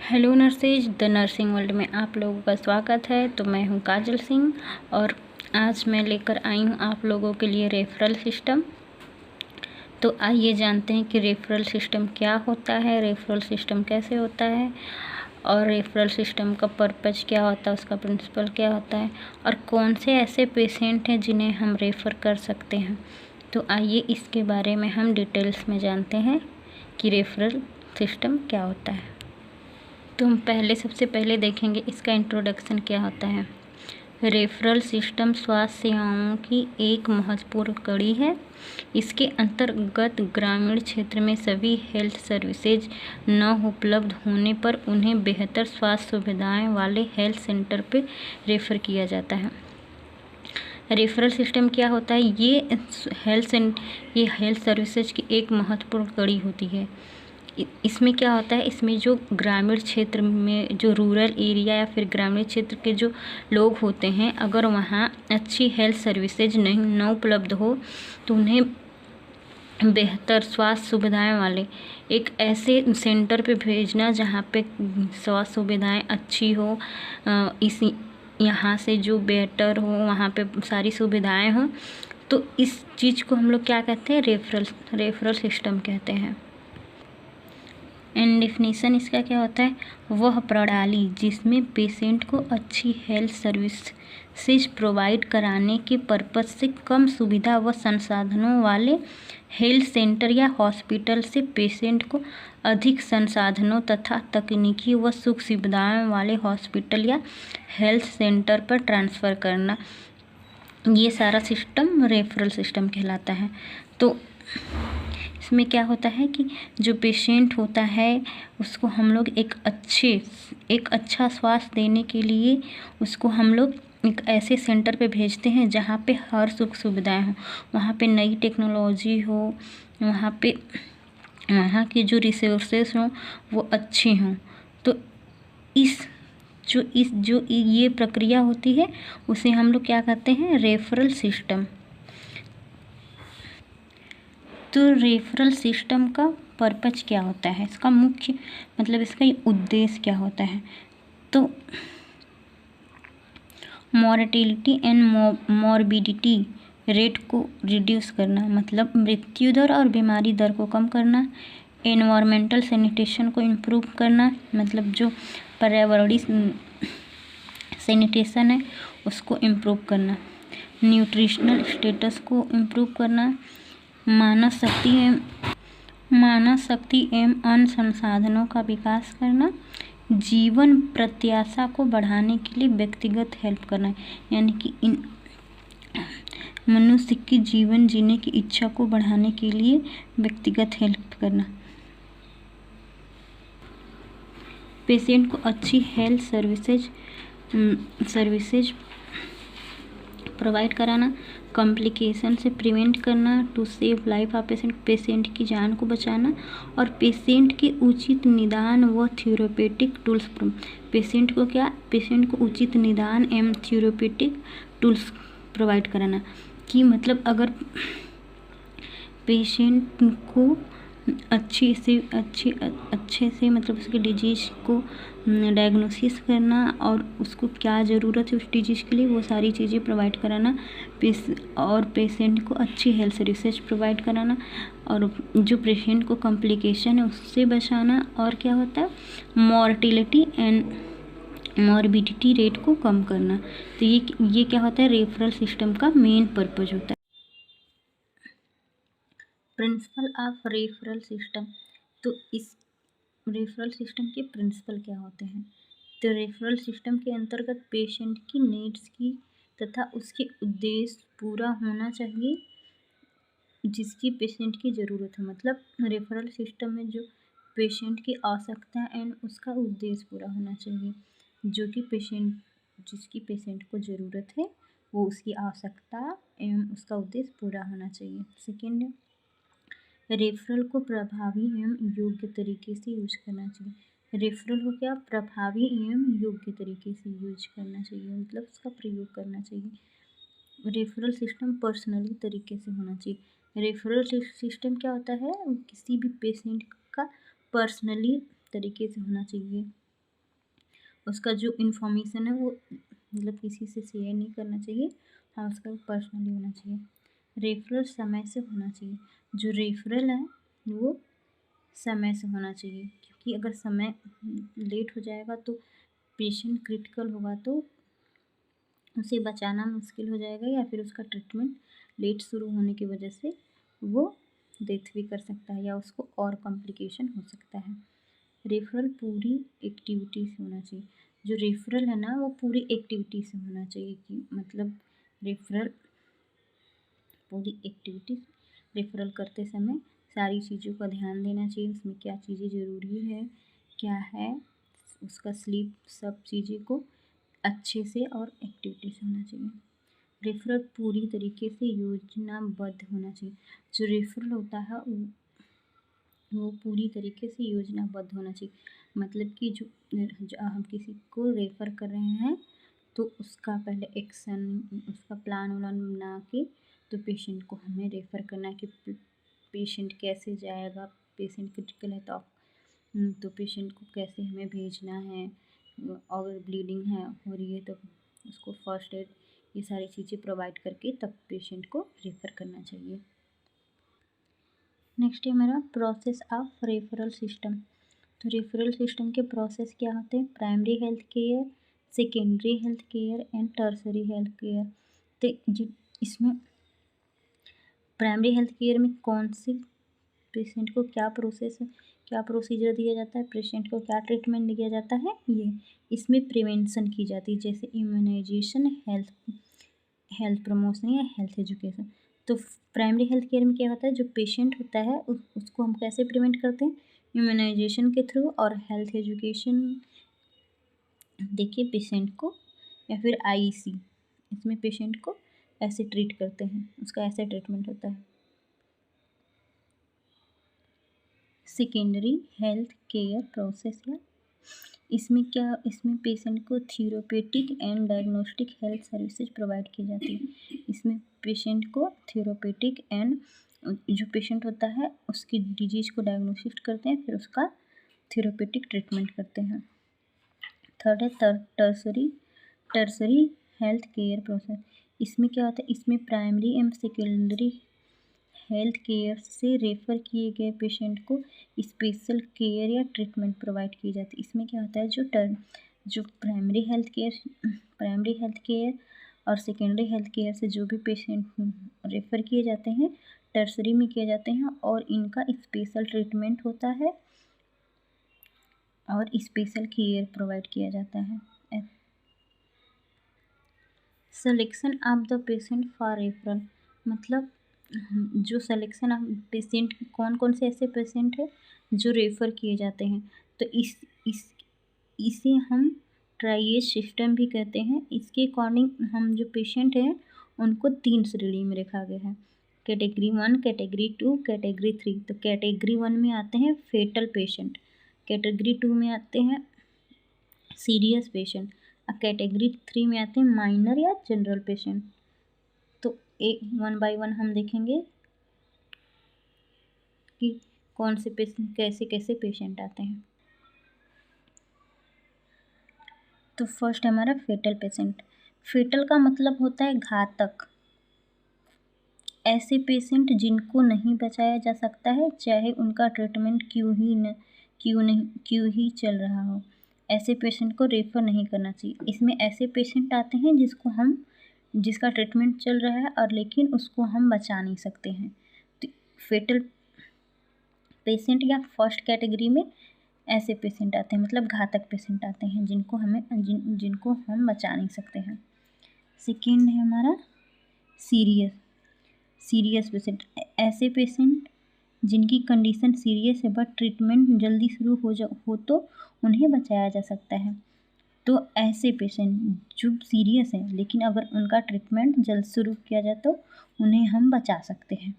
Hello nurses, the nursing world में आप लोगों का स्वागत है। तो मैं हूं काजल सिंह और आज मैं लेकर आई हूं आप लोगों के लिए रेफरल सिस्टम। तो आइए जानते हैं कि रेफरल सिस्टम क्या होता है, रेफरल सिस्टम कैसे होता है और रेफरल सिस्टम का पर्पज़ क्या होता है, उसका प्रिंसिपल क्या होता है और कौन से ऐसे पेशेंट हैं जिन्हें हम रेफ़र कर सकते हैं। तो आइए इसके बारे में हम डिटेल्स में जानते हैं कि रेफरल सिस्टम क्या होता है। तो हम सबसे पहले देखेंगे इसका इंट्रोडक्शन क्या होता है। रेफरल सिस्टम स्वास्थ्य सेवाओं की एक महत्वपूर्ण कड़ी है। इसके अंतर्गत ग्रामीण क्षेत्र में सभी हेल्थ सर्विसेज न उपलब्ध होने पर उन्हें बेहतर स्वास्थ्य सुविधाएं वाले हेल्थ सेंटर पर रेफ़र किया जाता है। रेफरल सिस्टम क्या होता है? ये हेल्थ सर्विसेज की एक महत्वपूर्ण कड़ी होती है। इसमें क्या होता है, इसमें जो ग्रामीण क्षेत्र में जो रूरल एरिया या फिर ग्रामीण क्षेत्र के जो लोग होते हैं, अगर वहाँ अच्छी हेल्थ सर्विसेज न उपलब्ध हो तो उन्हें बेहतर स्वास्थ्य सुविधाएं वाले एक ऐसे सेंटर पे भेजना जहाँ पे स्वास्थ्य सुविधाएं अच्छी हो, इसी यहाँ से जो बेटर हो वहाँ पे सारी सुविधाएं हों। तो इस चीज़ को हम लोग क्या कहते हैं? रेफरल सिस्टम कहते हैं। एंड डेफिनेशन इसका क्या होता है? वह प्रणाली जिसमें पेशेंट को अच्छी हेल्थ सर्विसेज प्रोवाइड कराने के पर्पज से कम सुविधा व संसाधनों वाले हेल्थ सेंटर या हॉस्पिटल से पेशेंट को अधिक संसाधनों तथा तकनीकी व सुख सुविधाओं वाले हॉस्पिटल या हेल्थ सेंटर पर ट्रांसफ़र करना, ये सारा सिस्टम रेफरल सिस्टम कहलाता है। तो इसमें क्या होता है कि जो पेशेंट होता है उसको हम लोग एक अच्छा स्वास्थ्य देने के लिए उसको हम लोग एक ऐसे सेंटर पे भेजते हैं जहाँ पे हर सुख सुविधाएं हों, वहाँ पे नई टेक्नोलॉजी हो, वहाँ की जो रिसोर्सेस हों वो अच्छी हों। तो ये प्रक्रिया होती है उसे हम लोग क्या कहते हैं? Referral system. तो रेफरल सिस्टम का पर्पज़ क्या होता है, इसका मुख्य मतलब इसका उद्देश्य क्या होता है? तो मॉर्टेलिटी एंड मॉर्बिडिटी रेट को रिड्यूस करना, मतलब मृत्यु दर और बीमारी दर को कम करना। एनवायरमेंटल सैनिटेशन को इम्प्रूव करना, मतलब जो पर्यावरणीय सैनिटेशन है उसको इम्प्रूव करना। न्यूट्रिशनल स्टेटस को इम्प्रूव करना। मानव शक्ति एवं अन्य संसाधनों का विकास करना। जीवन प्रत्याशा को बढ़ाने के लिए व्यक्तिगत हेल्प करना, यानी कि इन मनुष्य की जीवन जीने की इच्छा को बढ़ाने के लिए व्यक्तिगत हेल्प करना। पेशेंट को अच्छी हेल्थ सर्विसेज प्रोवाइड कराना। कॉम्प्लिकेशन से प्रिवेंट करना, to save life of patient की जान को बचाना। और पेशेंट के उचित निदान व थेरेप्यूटिक टूल्स, पेशेंट को उचित निदान एवं थेरेप्यूटिक टूल्स प्रोवाइड कराना। कि मतलब अगर पेशेंट को अच्छे से मतलब उसकी डिजीज़ को डायग्नोसिस करना और उसको क्या ज़रूरत है उस डिजीज़ के लिए, वो सारी चीज़ें प्रोवाइड कराना। और पेशेंट को अच्छी हेल्थ सर्विसेज प्रोवाइड कराना और जो पेशेंट को कॉम्प्लिकेशन है उससे बचाना। और क्या होता है? मॉर्टिलिटी एंड मॉर्बिडिटी रेट को कम करना। तो ये क्या होता है? रेफरल सिस्टम का मेन पर्पज होता है। Principle of referral system. तो इस रेफरल सिस्टम के प्रिंसिपल क्या होते हैं? तो रेफरल सिस्टम के अंतर्गत पेशेंट की नीड्स की तथा उसके उद्देश्य पूरा होना चाहिए जिसकी पेशेंट की ज़रूरत है। मतलब रेफरल सिस्टम में जो पेशेंट की आवश्यकता एंड उसका उद्देश्य पूरा होना चाहिए, जो कि जिसकी पेशेंट को ज़रूरत है वो उसकी आवश्यकता एवं उसका उद्देश्य पूरा होना चाहिए। सेकेंड, रेफरल को प्रभावी एवं योग्य तरीके से यूज करना चाहिए। रेफरल को क्या प्रभावी एवं योग्य तरीके से यूज करना चाहिए, मतलब उसका प्रयोग करना चाहिए। रेफरल सिस्टम पर्सनली तरीके से होना चाहिए। रेफरल सिस्टम क्या होता है? किसी भी पेशेंट का पर्सनली तरीके से होना चाहिए। उसका जो इन्फॉर्मेशन है वो मतलब किसी से शेयर नहीं करना चाहिए। हाँ, उसका पर्सनली होना चाहिए। रेफरल समय से होना चाहिए। जो रेफरल है वो समय से होना चाहिए, क्योंकि अगर समय लेट हो जाएगा तो पेशेंट क्रिटिकल होगा तो उसे बचाना मुश्किल हो जाएगा, या फिर उसका ट्रीटमेंट लेट शुरू होने की वजह से वो डेथ भी कर सकता है, या उसको और कॉम्प्लिकेशन हो सकता है। रेफरल पूरी एक्टिविटी से होना चाहिए। जो रेफरल है ना वो पूरी एक्टिविटी से होना चाहिए, कि मतलब रेफरल पूरी एक्टिविटी रेफरल करते समय सारी चीज़ों का ध्यान देना चाहिए। उसमें क्या चीज़ें ज़रूरी है, क्या है, उसका स्लीप, सब चीज़ें को अच्छे से और एक्टिविटी से होना चाहिए। रेफरल पूरी तरीके से योजनाबद्ध होना चाहिए। जो रेफरल होता है वो पूरी तरीके से योजनाबद्ध होना चाहिए। मतलब कि जो हम किसी को रेफ़र कर रहे हैं तो उसका पहले एक्शन, उसका प्लान व्लान बना के तो पेशेंट को हमें रेफ़र करना है कि पेशेंट कैसे जाएगा, पेशेंट क्रिटिकल है तो पेशेंट को कैसे हमें भेजना है, अगर ब्लीडिंग है हो रही है तो उसको फर्स्ट एड, ये सारी चीज़ें प्रोवाइड करके तब पेशेंट को रेफ़र करना चाहिए। नेक्स्ट है मेरा प्रोसेस ऑफ रेफरल सिस्टम। तो रेफरल सिस्टम के प्रोसेस क्या होते हैं? Primary health care, secondary health care and tertiary health care. तो इसमें प्राइमरी हेल्थ केयर में कौन सी पेशेंट को क्या प्रोसीजर दिया जाता है, पेशेंट को क्या ट्रीटमेंट दिया जाता है, ये इसमें प्रिवेंशन की जाती है, जैसे इम्यूनाइजेशन, हेल्थ प्रमोशन या हेल्थ एजुकेशन। तो प्राइमरी हेल्थ केयर में क्या होता है, जो पेशेंट होता है उसको हम कैसे प्रिवेंट करते हैं, इम्यूनाइजेशन के थ्रू, और हेल्थ एजुकेशन देखिए पेशेंट को, या फिर आईसी, इसमें पेशेंट को ऐसे ट्रीट करते हैं, उसका ऐसे ट्रीटमेंट होता है। सेकेंडरी हेल्थ केयर प्रोसेस है, इसमें पेशेंट को therapeutic and diagnostic health services provide की जाती है। इसमें पेशेंट को थेरेप्यूटिक एंड, जो पेशेंट होता है उसकी डिजीज़ को डायग्नोसिस करते हैं, फिर उसका थेरेप्यूटिक ट्रीटमेंट करते हैं। थर्ड है टर्सरी हेल्थ केयर प्रोसेस। इसमें क्या होता है, इसमें primary and secondary health care से रेफ़र किए गए पेशेंट को स्पेशल केयर या ट्रीटमेंट प्रोवाइड की जाती है। इसमें क्या होता है, जो प्राइमरी हेल्थ केयर और सेकेंडरी हेल्थ केयर से जो भी पेशेंट रेफ़र किए जाते हैं टर्सरी में किए जाते हैं, और इनका स्पेशल ट्रीटमेंट होता है और स्पेशल केयर प्रोवाइड किया जाता है। Selection of the patient for referral, मतलब जो सिलेक्शन ऑफ पेशेंट, कौन से ऐसे पेशेंट है जो रेफ़र किए जाते हैं, तो इसे हम ट्राइएज सिस्टम भी कहते हैं। इसके अकॉर्डिंग हम जो पेशेंट हैं उनको 3 श्रेणी में रखा गया है, कैटेगरी 1, कैटेगरी 2, कैटेगरी 3। तो कैटेगरी 1 में आते हैं फेटल पेशेंट, कैटेगरी 2 में आते हैं सीरियस पेशेंट, और कैटेगरी 3 में आते हैं माइनर या जनरल पेशेंट। तो एक 1 बाय 1 हम देखेंगे कि कौन से पेशेंट, कैसे पेशेंट आते हैं। तो फर्स्ट हमारा फेटल पेशेंट। फेटल का मतलब होता है घातक। ऐसे पेशेंट जिनको नहीं बचाया जा सकता है, चाहे उनका ट्रीटमेंट क्यों ही चल रहा हो, ऐसे पेशेंट को रेफ़र नहीं करना चाहिए। इसमें ऐसे पेशेंट आते हैं जिसका ट्रीटमेंट चल रहा है और लेकिन उसको हम बचा नहीं सकते हैं। तो फेटल पेशेंट या फर्स्ट कैटेगरी में ऐसे पेशेंट आते हैं, मतलब घातक पेशेंट आते हैं जिनको हम बचा नहीं सकते हैं। सेकेंड है हमारा सीरियस पेशेंट। ऐसे पेशेंट जिनकी कंडीशन सीरियस है बट ट्रीटमेंट जल्दी शुरू हो तो उन्हें बचाया जा सकता है। तो ऐसे पेशेंट जो सीरियस हैं लेकिन अगर उनका ट्रीटमेंट जल्द शुरू किया जाए तो उन्हें हम बचा सकते हैं।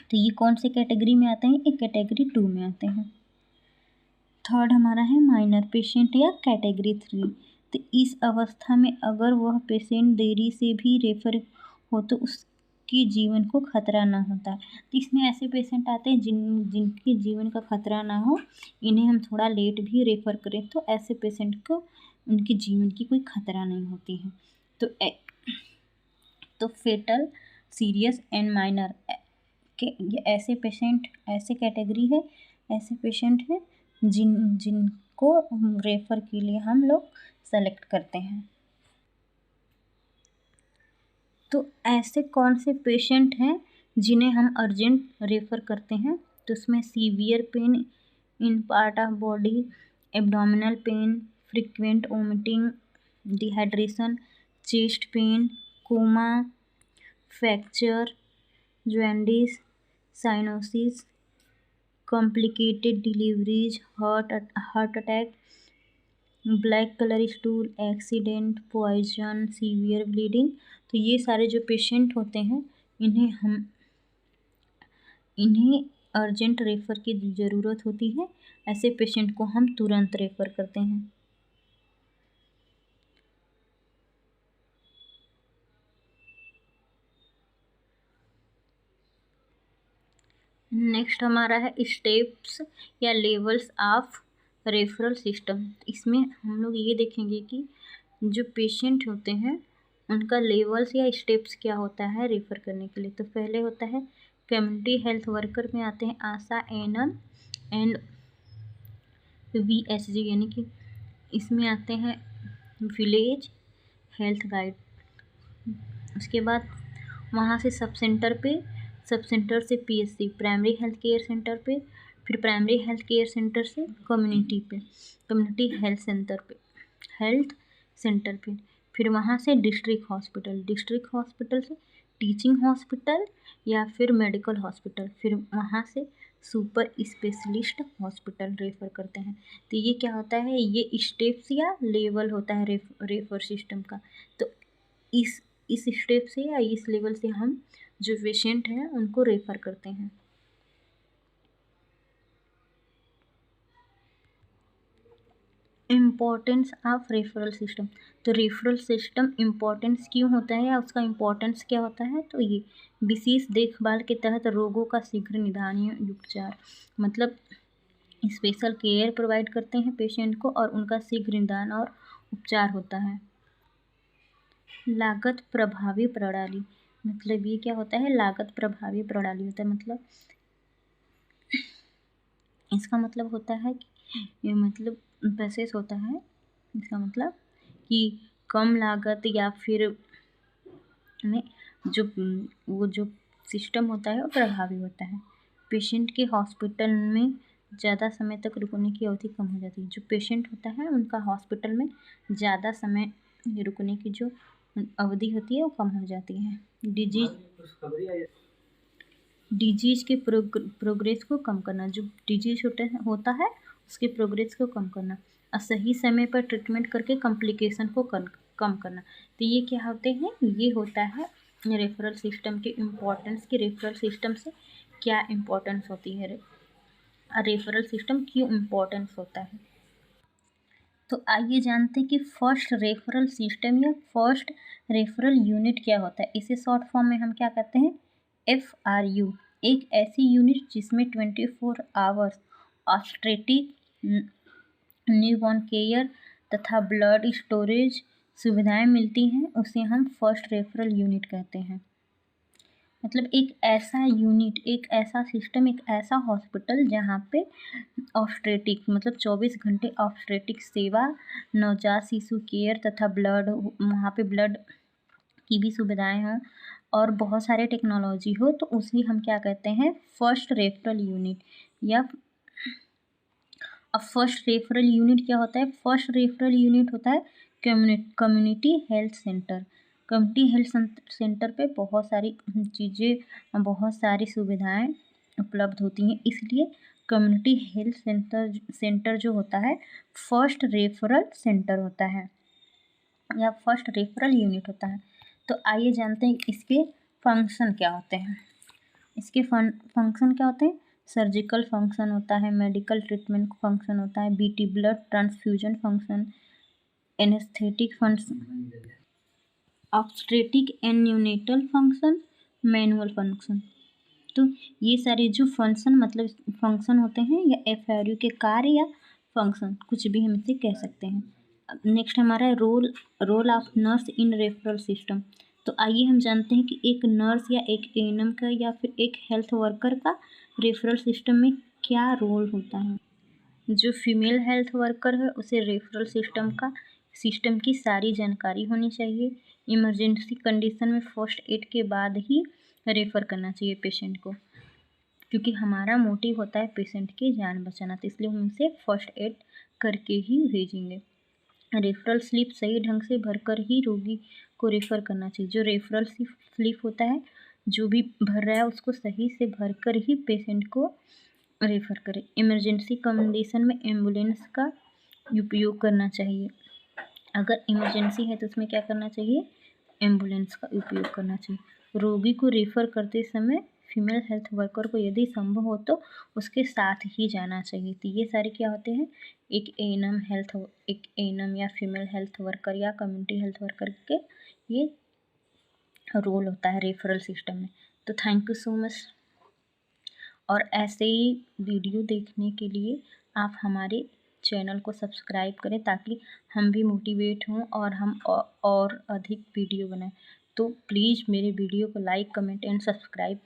तो ये कौन से कैटेगरी में आते हैं, एक कैटेगरी 2 में आते हैं। थर्ड हमारा है माइनर पेशेंट या कैटेगरी 3। तो इस अवस्था में अगर वह पेशेंट देरी से भी रेफ़र हो तो जिनकी जीवन को खतरा ना होता है। तो इसमें ऐसे पेशेंट आते हैं जिनके जीवन का खतरा ना हो, इन्हें हम थोड़ा लेट भी रेफ़र करें तो ऐसे पेशेंट को उनके जीवन की कोई खतरा नहीं होती है। तो फेटल, सीरियस एंड माइनर के ये ऐसे पेशेंट, ऐसे कैटेगरी है, ऐसे पेशेंट हैं जिनको रेफ़र के लिए हम लोग सेलेक्ट करते हैं। तो ऐसे कौन से पेशेंट हैं जिन्हें हम अर्जेंट रेफ़र करते हैं? तो उसमें severe pain in part of body, abdominal pain, frequent vomiting, dehydration, chest pain, coma, fracture, jaundice, cyanosis, complicated deliveries, heart attack, black colour stool, accident, poison, severe bleeding. तो ये सारे जो पेशेंट होते हैं इन्हें अर्जेंट रेफ़र की ज़रूरत होती है। ऐसे पेशेंट को हम तुरंत रेफ़र करते हैं। नेक्स्ट हमारा है स्टेप्स या लेवल्स ऑफ रेफरल सिस्टम। इसमें हम लोग ये देखेंगे कि जो पेशेंट होते हैं उनका लेवल्स या स्टेप्स क्या होता है रेफ़र करने के लिए। तो पहले होता है कम्युनिटी हेल्थ वर्कर में आते हैं आशा, एएनएम एंड वीएसजी, यानी कि इसमें आते हैं विलेज हेल्थ गाइड। उसके बाद वहाँ से सब सेंटर से PHC, primary health care centre पे, फिर प्राइमरी हेल्थ केयर सेंटर से कम्युनिटी हेल्थ सेंटर पे, फिर वहाँ से डिस्ट्रिक्ट हॉस्पिटल से टीचिंग हॉस्पिटल या फिर मेडिकल हॉस्पिटल, फिर वहाँ से सुपर स्पेशलिस्ट हॉस्पिटल रेफ़र करते हैं। तो ये क्या होता है, ये स्टेप्स या लेवल होता है रेफ़र सिस्टम का। तो इस स्टेप से या इस लेवल से हम जो पेशेंट हैं उनको रेफ़र करते हैं। Importance of referral system. तो रेफरल सिस्टम इम्पोर्टेंस क्यों होता है या उसका इम्पोर्टेंस क्या होता है? तो ये विशेष देखभाल के तहत रोगों का शीघ्र निदान या उपचार, मतलब स्पेशल केयर प्रोवाइड करते हैं पेशेंट को और उनका शीघ्र निदान और उपचार होता है। लागत प्रभावी प्रणाली, मतलब ये क्या होता है, लागत प्रभावी प्रणाली होता है। मतलब इसका मतलब होता है कि ये मतलब प्रोसेस होता है, इसका मतलब कि कम लागत या फिर में जो सिस्टम होता है वो प्रभावी होता है। पेशेंट के हॉस्पिटल में ज़्यादा समय तक रुकने की अवधि कम हो जाती है। जो पेशेंट होता है उनका हॉस्पिटल में ज़्यादा समय रुकने की जो अवधि होती है वो कम हो जाती है। डिजीज़ के प्रोग्रेस को कम करना, जो डिजीज़ होता है उसके प्रोग्रेस को कम करना और सही समय पर ट्रीटमेंट करके कॉम्प्लिकेशन को कम करना। तो ये क्या होते हैं, ये होता है रेफरल सिस्टम के इम्पोर्टेंस की। रेफरल सिस्टम से क्या इम्पोर्टेंस होती है, रेफरल सिस्टम क्यों इम्पोर्टेंस होता है। तो आइए जानते हैं कि फर्स्ट रेफरल सिस्टम या फर्स्ट रेफरल यूनिट क्या होता है। इसे शॉर्ट फॉर्म में हम क्या कहते हैं, FRU। एक ऐसी यूनिट जिसमें 24 आवर्स ऑब्स्टेट्रिक, न्यूबॉर्न केयर तथा ब्लड स्टोरेज सुविधाएं मिलती हैं, उसे हम फर्स्ट रेफरल यूनिट कहते हैं। मतलब एक ऐसा यूनिट, एक ऐसा सिस्टम, एक ऐसा हॉस्पिटल जहाँ पे ऑब्स्टेट्रिक मतलब 24 घंटे ऑब्स्टेट्रिक सेवा, नवजात शिशु केयर तथा वहाँ पे ब्लड की भी सुविधाएं हों और बहुत सारे टेक्नोलॉजी हो, तो उसे हम क्या कहते हैं, फर्स्ट रेफरल यूनिट। या अब फर्स्ट रेफरल यूनिट क्या होता है, फर्स्ट रेफरल यूनिट होता है community health centre. Community health centre पे बहुत सारी चीज़ें, बहुत सारी सुविधाएं उपलब्ध होती हैं, इसलिए कम्युनिटी हेल्थ सेंटर जो होता है फर्स्ट रेफरल सेंटर होता है या फर्स्ट रेफरल यूनिट होता है। तो आइए जानते हैं इसके फंक्शन क्या होते हैं। इसके फंक्शन क्या होते हैं, सर्जिकल फंक्शन होता है, मेडिकल ट्रीटमेंट फंक्शन होता है, BT blood transfusion function, anaesthetic function, obstetric and neonatal function, manual function. तो ये सारे जो फंक्शन मतलब फंक्शन होते हैं या एफआरयू के कार्य या फंक्शन कुछ भी हम इसे कह सकते हैं। नेक्स्ट हमारा है role of nurse in referral system. तो आइए हम जानते हैं कि एक नर्स या एक एएनएम का या फिर एक हेल्थ वर्कर का रेफरल सिस्टम में क्या रोल होता है। जो फीमेल हेल्थ वर्कर है उसे रेफरल सिस्टम की सारी जानकारी होनी चाहिए। इमरजेंसी कंडीशन में फर्स्ट एड के बाद ही रेफ़र करना चाहिए पेशेंट को, क्योंकि हमारा मोटिव होता है पेशेंट की जान बचाना, तो इसलिए हम उसे फर्स्ट एड करके ही भेजेंगे। रेफरल स्लिप सही ढंग से भरकर ही रोगी को रेफ़र करना चाहिए। जो रेफरल स्लिप होता है जो भी भर रहा है उसको सही से भरकर ही पेशेंट को रेफ़र करें। इमरजेंसी कंडीशन में एम्बुलेंस का उपयोग करना चाहिए। अगर इमरजेंसी है तो उसमें क्या करना चाहिए, एम्बुलेंस का उपयोग करना चाहिए। रोगी को रेफ़र करते समय फीमेल हेल्थ वर्कर को यदि संभव हो तो उसके साथ ही जाना चाहिए। तो ये सारे क्या होते हैं, एक एएनएम या फीमेल हेल्थ वर्कर या कम्युनिटी हेल्थ वर्कर के ये रोल होता है रेफरल सिस्टम में। तो थैंक यू सो मच। और ऐसे ही वीडियो देखने के लिए आप हमारे चैनल को सब्सक्राइब करें ताकि हम भी मोटिवेट हों और हम और अधिक वीडियो बनाएं। तो प्लीज़ मेरे वीडियो को लाइक कमेंट एंड सब्सक्राइब